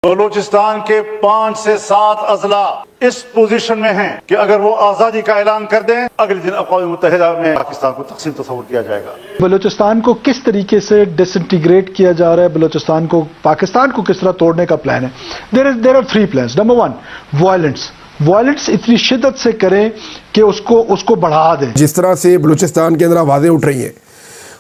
बलूचिस्तान के 5 से 7 अजला इस पोजीशन में हैं कि अगर वो आज़ादी का ऐलान कर दें, अगले दिन अक़वाम मुत्तहिदा में पाकिस्तान को तक़सीम तस्वुर किया जाएगा। बलूचिस्तान को किस तरीके से डिसइंटीग्रेट किया जा रहा है, बलूचिस्तान को पाकिस्तान को किस तरह तोड़ने का प्लान है। There are 3 plans. Number 1, violence इतनी शिद्दत से करें कि उसको बढ़ा दें। जिस तरह से बलूचिस्तान के अंदर आवाज़ें उठ रही हैं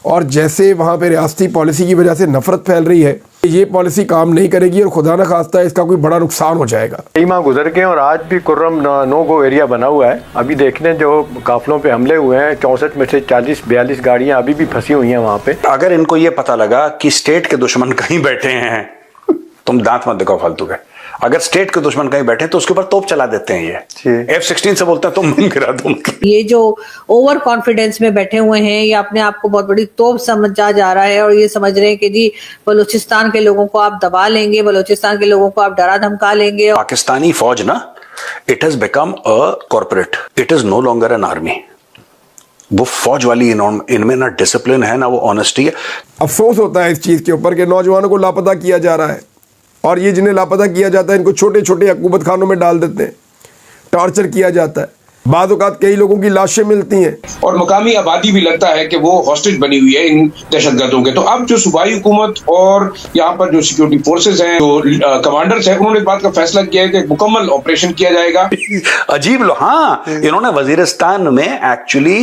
और जैसे वहाँ पे रियासती पॉलिसी की वजह से नफरत फैल रही है, ये पॉलिसी काम नहीं करेगी और खुदा न खास्ता इसका कोई बड़ा नुकसान हो जाएगा। कई माह गुजर गए और आज भी कुर्रम नो गो एरिया बना हुआ है। अभी देखने जो काफिलों पे हमले हुए हैं, 64 में से 40-42 गाड़ियां अभी भी फंसी हुई हैं वहाँ पे। अगर इनको ये पता लगा कि स्टेट के दुश्मन कहीं बैठे हैं, तुम दांत मत दिखाओ फालतू के। अगर स्टेट के दुश्मन कहीं बैठे तो उसके ऊपर तोप चला देते हैं। ये F-16 से बोलते हैं तुम बम गिरा दो। ये जो ओवर कॉन्फिडेंस में बैठे हुए हैं, ये अपने आप को बहुत बड़ी तोप समझा जा रहा है और ये समझ रहे हैं कि जी बलूचिस्तान के लोगों को आप दबा लेंगे, बलूचिस्तान के लोगों को आप डरा धमका लेंगे। पाकिस्तानी फौज ना, it has become a corporate, it is no longer an army. वो फौज वाली इनमें ना डिसिप्लिन है ना वो ऑनेस्टी है। अफसोस होता है इस चीज़ के ऊपर कि नौजवानों को लापता किया जा रहा है और ये जिन्हें लापता किया जाता है इनको छोटे छोटे हुकूमत खानों में डाल देते हैं, टॉर्चर किया जाता है। बाद औक़ात कई लोगों की लाशें मिलती हैं और मकामी आबादी भी लगता है कि वो हॉस्टेज बनी हुई है इन दहशतगर्दों के। तो अब जो सूबाई हुकूमत और यहाँ पर जो सिक्योरिटी फोर्सेज हैं, जो कमांडर्स हैं, उन्होंने इस बात का फैसला किया है कि मुकम्मल ऑपरेशन किया जाएगा। अजीब लो, हाँ, इन्होंने वजीरिस्तान में एक्चुअली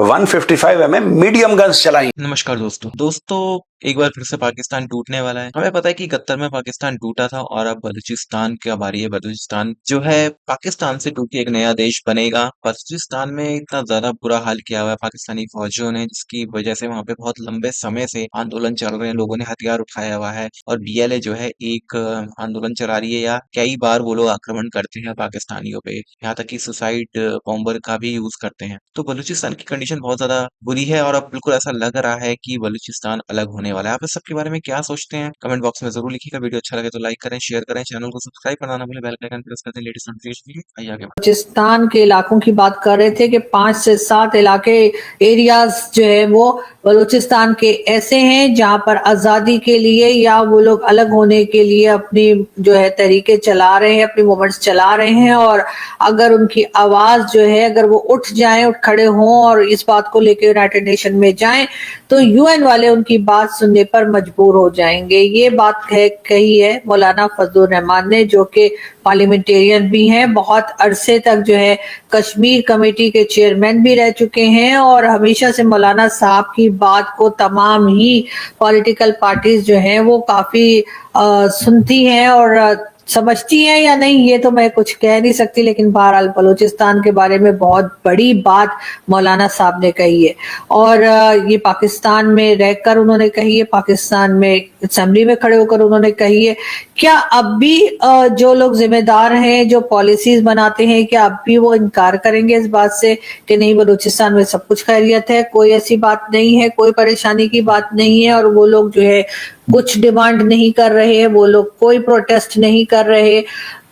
155 mm मीडियम गन्स चलाई। नमस्कार दोस्तों, एक बार फिर से पाकिस्तान टूटने वाला है। हमें पता है कि 71 में पाकिस्तान टूटा था और अब बलूचिस्तान की बारी है। बलूचिस्तान जो है पाकिस्तान से टूट के एक नया देश बनेगा। बलूचिस्तान में इतना ज्यादा बुरा हाल किया हुआ है पाकिस्तानी फौजियों ने, जिसकी वजह से वहाँ पे बहुत लंबे समय से आंदोलन चल रहे हैं, लोगों ने हथियार उठाया हुआ है और BLA जो है एक आंदोलन चला रही है या कई बार वो लोग आक्रमण करते हैं पाकिस्तानियों पे, यहाँ तक कि सुसाइड बॉम्बर का भी यूज करते हैं। तो बलूचिस्तान की कंडीशन बहुत ज्यादा बुरी है और अब बिल्कुल ऐसा लग रहा है कि बलूचिस्तान अलग होने वाला है। आप इस सब के बारे में क्या सोचते हैं कमेंट बॉक्स में जरूर लिखिएगा। वीडियो अच्छा लगे तो लाइक करें, शेयर करें, चैनल को सब्सक्राइब करना ना भूलें, बेल आइकन प्रेस कर दें लेटेस्ट नोटिफिकेशन। आइए आगे। बलूचिस्तान के इलाकों की बात कर रहे थे कि 5 से 7 इलाके एरियाज जो है वो बलूचिस्तान के ऐसे हैं जहां पर आजादी के लिए या वो लोग अलग होने के लिए अपनी जो है तरीके चला रहे हैं, अपनी मूवमेंट्स चला रहे हैं। और अगर उनकी आवाज जो है, अगर वो उठ जाएं, उठ खड़े हों और इस बात को लेकर यूनाइटेड नेशन में जाएं, तो UN वाले उनकी बात सुनने पर मजबूर हो जाएंगे। ये बात कही है मौलाना फजलुर रहमान ने, जो कि पार्लियामेंटेरियन भी हैं, बहुत अरसे तक जो है कश्मीर कमेटी के चेयरमैन भी रह चुके हैं और हमेशा से मौलाना साहब की बात को तमाम ही पॉलिटिकल पार्टीज जो हैं वो काफी सुनती हैं और समझती हैं या नहीं ये तो मैं कुछ कह नहीं सकती, लेकिन बहरहाल बलूचिस्तान के बारे में बहुत बड़ी बात मौलाना साहब ने कही है और ये पाकिस्तान में रहकर उन्होंने कही है, पाकिस्तान में असेंबली में खड़े होकर उन्होंने कही है। क्या अब भी जो लोग जिम्मेदार हैं, जो पॉलिसीज बनाते हैं, क्या अब भी वो इनकार करेंगे इस बात से कि नहीं बलूचिस्तान में सब कुछ खैरियत है, कोई ऐसी बात नहीं है, कोई परेशानी की बात नहीं है और वो लोग जो है कुछ डिमांड नहीं कर रहे हैं, वो लोग कोई प्रोटेस्ट नहीं कर रहे।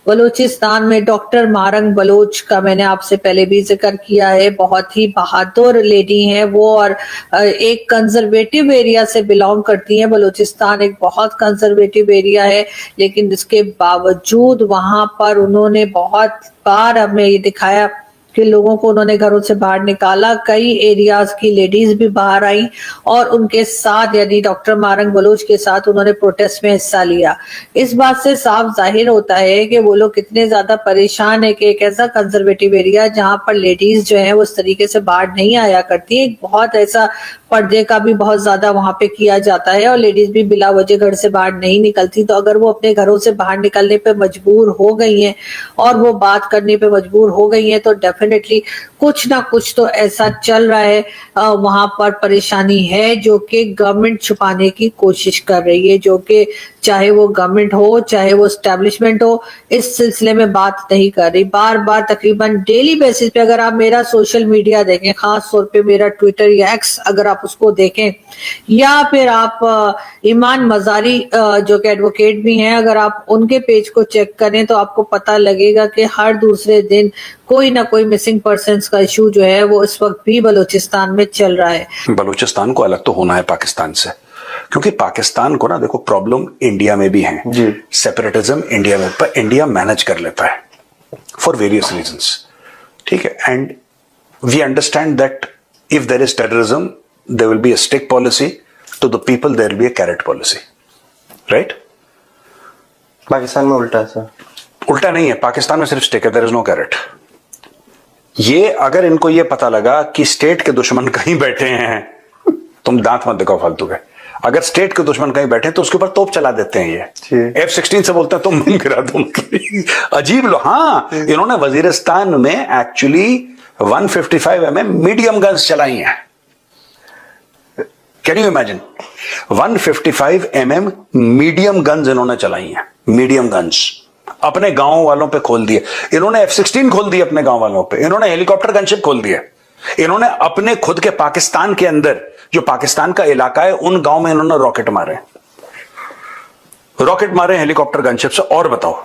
बलूचिस्तान में डॉक्टर मारंग बलोच का मैंने आपसे पहले भी जिक्र किया है, बहुत ही बहादुर लेडी हैं वो और एक कंजर्वेटिव एरिया से बिलोंग करती हैं। बलूचिस्तान एक बहुत कंजर्वेटिव एरिया है, लेकिन इसके बावजूद वहां पर उन्होंने बहुत बार हमें ये दिखाया कि लोगों को उन्होंने घरों से बाहर निकाला। कई एरियाज की लेडीज भी बाहर आई और उनके साथ यानी डॉक्टर मारंग बलोच के साथ उन्होंने प्रोटेस्ट में हिस्सा लिया। इस बात से साफ जाहिर होता है कि वो लोग कितने ज्यादा परेशान है कि एक ऐसा कंजर्वेटिव एरिया जहां पर लेडीज जो है वो उस तरीके से बाहर नहीं आया करती है, बहुत ऐसा पर्दे का भी बहुत ज्यादा वहां पे किया जाता है और लेडीज भी बिला वजह घर से बाहर नहीं निकलती। तो अगर वो अपने घरों से बाहर निकलने पे मजबूर हो गई हैं और वो बात करने पे मजबूर हो गई हैं तो डेफिनेटली कुछ ना कुछ तो ऐसा चल रहा है, वहां पर परेशानी है जो कि गवर्नमेंट छुपाने की कोशिश कर रही है, जो कि चाहे वो गवर्नमेंट हो चाहे वो एस्टेब्लिशमेंट हो, इस सिलसिले में बात नहीं कर रही। बार बार तकरीबन डेली बेसिस पे अगर आप मेरा सोशल मीडिया देखें, खास तौर पे मेरा ट्विटर या एक्स अगर आप उसको देखें या फिर आप ईमान मजारी जो कि एडवोकेट भी हैं, अगर आप उनके पेज को चेक करें तो आपको पता लगेगा कि हर दूसरे दिन कोई ना कोई मिसिंग पर्सन्स का इशू जो है वो इस वक्त भी बलूचिस्तान में चल रहा है। बलूचिस्तान को अलग तो होना है पाकिस्तान से, क्योंकि पाकिस्तान को ना देखो प्रॉब्लम इंडिया में भी है जी, सेपरेटिज्म इंडिया में, पर इंडिया मैनेज कर लेता है फॉर वेरियस रीजंस, ठीक है। And we understand that if there is terrorism there will be a stick policy, to the people there will be a carrot policy, right. Pakistan में उल्टा है सर। उल्टा नहीं है, पाकिस्तान में सिर्फ स्टिक है, देयर इज नो कैरेट। ये अगर इनको ये पता लगा कि स्टेट के दुश्मन कहीं बैठे हैं, तुम दांत मत दिखाओ फालतू के, अगर स्टेट के दुश्मन कहीं बैठे तो उसके ऊपर तोप चला देते हैं ये। F-16 से बोलते हैं तुम बम गिरा दो। अजीब लोग। हाँ, इन्होंने वजीरिस्तान में एक्चुअली 155 mm मीडियम गन्स चलाई हैं। Can you imagine? 155 mm medium guns इन्होंने चलाई हैं, मीडियम गन्स अपने गांव वालों पे खोल दिए इन्होंने। F-16 खोल दिए अपने गांव वालों पे, इन्होंने हेलीकॉप्टर गनशिप खोल दिए, इन्होंने अपने खुद के पाकिस्तान के अंदर जो पाकिस्तान का इलाका है उन गांव में इन्होंने रॉकेट मारे हेलीकॉप्टर गनशिप से। और बताओ,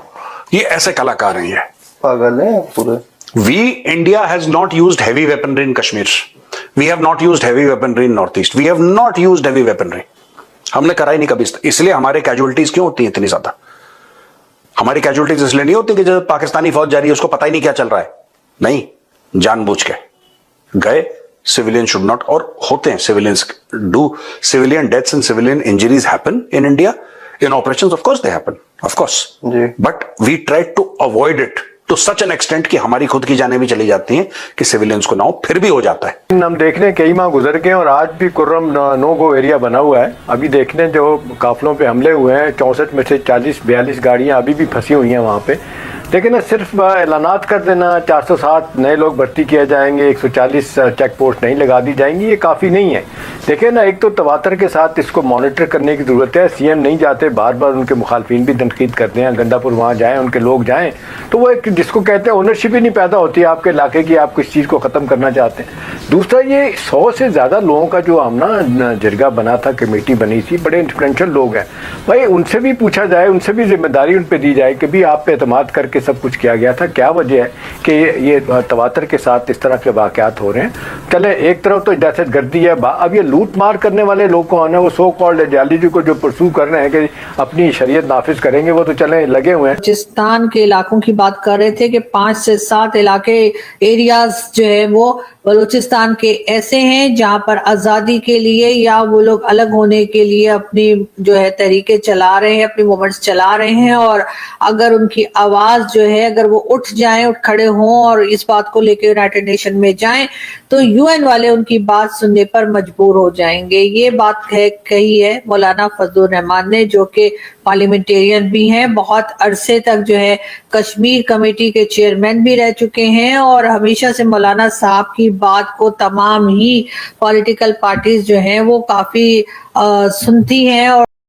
ये ऐसे कलाकार हैं, ये पागल है पूरे। We India has not used heavy weaponry in Kashmir, we have not used heavy weaponry in north east, we have not used heavy weaponry. हमने करा ही नहीं कभी, इसलिए हमारे कैजुअलिटीज क्यों होती हैं इतनी ज्यादा? हमारी कैजुअलिटीज इसलिए नहीं होती कि जब पाकिस्तानी फौज जा रही है उसको पता ही नहीं क्या चल रहा है, नहीं, जानबूझ के गए। सिविलियन शुड नॉट, और होते हैं civilians do, civilian deaths and civilian injuries happen in India in operations, of course they happen, of course, but we try to avoid it to such an extent कि हमारी खुद की जानें भी चली जाती हैं कि सिविलियंस को ना हो, फिर भी हो जाता है। हम देखने कई माह गुजर गए और आज भी कुर्रम नो गो एरिया बना हुआ है। अभी देखने जो काफिलों पे हमले हुए हैं, 64 में से 40-42 गाड़ियां अभी भी फंसी हुई हैं वहाँ पे। लेकिन सिर्फ ऐलानात कर देना 407 नए लोग भर्ती किए जाएंगे, 140 चेक पोस्ट नहीं लगा दी जाएंगी, ये काफ़ी नहीं है। देखिए ना, एक तो तवातर के साथ इसको मॉनिटर करने की ज़रूरत है। सीएम नहीं जाते, बार बार उनके मुखालफिन भी तनकीद करते हैं, गंडापुर वहाँ जाएँ, उनके लोग जाएँ, तो वो एक जिसको कहते हैं ओनरशिप ही नहीं पैदा होती है आपके इलाके की, आप किस चीज़ को ख़त्म करना चाहते हैं। दूसरा, ये 100 से ज़्यादा लोगों का जो हम ना जरगा बना था, कमेटी बनी थी, बड़े इन्फ्लुएंशियल लोग हैं भाई, उनसे भी पूछा जाए, उनसे भी जिम्मेदारी उन पर दी जाए कि भी आप पे एतमाद करके सब कुछ किया गया था, क्या वजह है कि ये तवातर के साथ इस तरह के वाक़यात हो रहे हैं। चले, एक तरफ तो दहशतगर्दी है, अब ये लूट मार करने वाले लोग कौन है? वो सो कॉल्ड आइडियोलॉजी को जो परसू कर रहे हैं कि अपनी शरीयत नाफिज करेंगे, वो तो चले लगे हुए हैं। बलूचिस्तान के इलाकों की बात कर रहे थे कि 5 से 7 इलाके एरियाज जो है वो बलूचिस्तान के ऐसे हैं जहां पर आज़ादी के लिए या वो लोग अलग होने के लिए अपनी जो है तहरीकें चला रहे हैं, अपनी मूवमेंट्स चला रहे हैं। और अगर उनकी आवाज जो है, अगर वो उठ जाएं, उठ खड़े हों और इस बात को लेकर यूनाइटेड नेशन में जाएं, तो यूएन वाले उनकी बात सुनने पर मजबूर हो जाएंगे। ये बात कही है मौलाना फजलुर रहमान ने, जो कि पार्लियामेंटेरियन भी हैं, बहुत अरसे तक जो है कश्मीर कमेटी के चेयरमैन भी रह चुके हैं, और हमेशा से मौलाना साहब की बात को तमाम ही पॉलिटिकल पार्टीज जो हैं वो काफी सुनती हैं। और